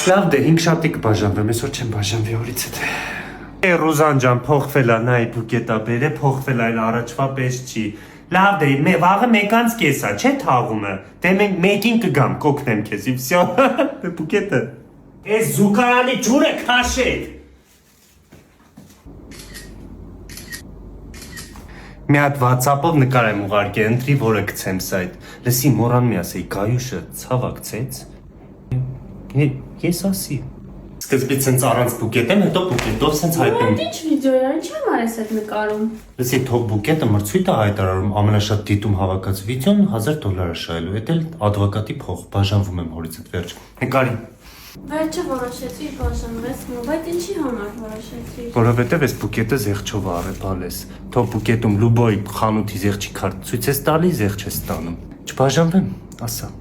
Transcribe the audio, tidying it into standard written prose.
Լավ դե 5 շաբթի կբաժանվեմ, այսօր չեմ բաժանվի օրից հետ։ Ռուզան ջան, փոխվել է, նայ բուկետա բերե, փոխվել այլ առաջվա պես չի։ Լավ դե, վաղը 1:30 է, չէ թաղումը։ Դե մենք 1-ին կգամ, կօգնեմ քեզ, ի վсё։ Դե բուկետը։ Էս զուգարանի ջուրը քաշեք։ Մի հատ WhatsApp-ով նկար եմ ուղարկել, ընտրի որը գցեմ սայթ։ Լսի մորան մի ասեի, Գայուշը ցավակցեց։ Ես ասի։ Սկզբից սենց առանց բուկետ եմ, հետո բուկետով սենց հայտնում։ Ինչ վիդեո է, ինչ եմ արես այդ նկարում։ Լսի, թող բուկետը մրցույթ է հայտարարում, ամենաշատ դիտում հավաքած վիդեոն $1000 է շահելու, էդ էլ ադվոկատի փող, բաժանվում եմ հորից հետ վերջ։ Նկարի։ Վերջը որոշեցի բաժանվես, բայց ինչի համար որոշեցի։ Որովհետև այս բուկետը զեղչով է առեպալես։ Թող բուկետում Լուբոյ խանութի զեղչի քարտ ցույց ես տալի, զեղչ ես տանում։ Չբաժանվեմ, ասա։